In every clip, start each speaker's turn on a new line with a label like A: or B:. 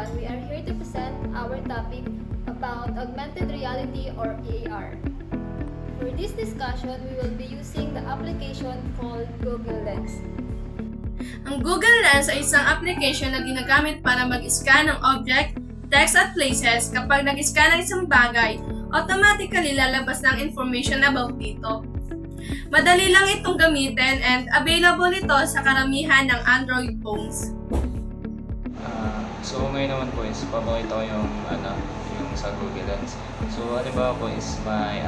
A: everyone. We are here to present our topic about augmented reality or AR. For this discussion, we will be using the application called Google Lens.
B: Ang Google Lens ay isang application na ginagamit para mag-scan ng object, text at places. Kapag nag-scan ng isang bagay, automatically lalabas ng information about dito. Madali lang itong gamitin and available ito sa karamihan ng Android phones.
C: So ngayon naman po is papakita ko yung sa Google Lens. So halimbawa po is may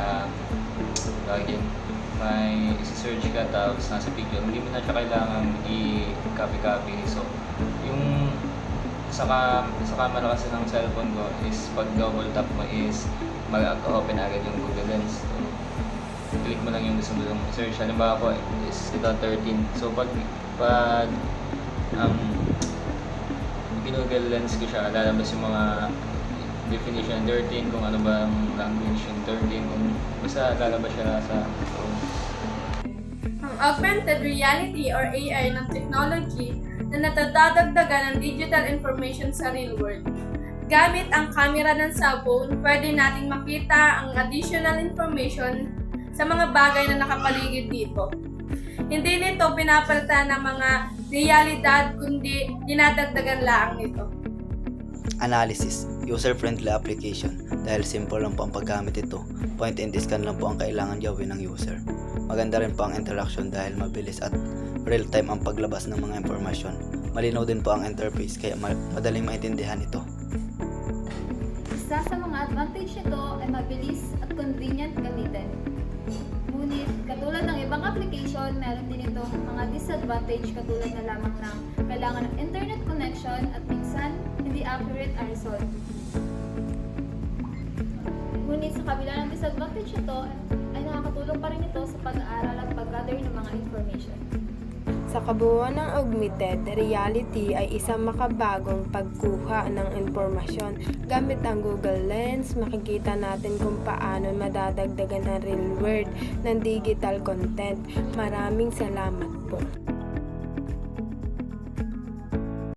C: search ka tapos nasa picture, hindi mo na siya kailangan i-copy. So yung sa camera kasi ng cellphone ko is pag double tap mo is mag-open agad yung Google Lens. So, click mo lang yung gusto mo yung search. Halimbawa po is ito 13. So pag Google Lens ko siya, lalabas yung mga definition 13, kung ano ba ang language yung 13, kung basta lalabas siya sa
B: Ang augmented reality or AR ng technology na natadadagdagan ng digital information sa real world. Gamit ang camera ng cellphone, pwede nating makita ang additional information sa mga bagay na nakapaligid dito. Hindi nito pinapalitan ng mga realidad, kundi dinadagdagan lang nito.
D: Analysis, user-friendly application. Dahil simple lang po ang paggamit ito, point and scan lang po ang kailangan gawin ng user. Maganda rin po ang interaction dahil mabilis at real-time ang paglabas ng mga impormasyon. Malinaw din po ang interface kaya madaling maintindihan ito.
A: Isa sa mga advantage nito ay mabilis at convenient gamitin. Ngunit, katulad ng ibang application, meron din ito mga disadvantage katulad na lamang ng kailangan ng internet connection at minsan hindi accurate ang result. Ngunit sa kabila ng disadvantage nito, ay nakakatulong pa rin ito sa pag-aaral at pag-gather ng mga information.
E: Sa kabuuan ng augmented reality ay isang makabagong pagkuha ng impormasyon. Gamit ang Google Lens, makikita natin kung paano madadagdagan ang real world ng digital content. Maraming salamat po.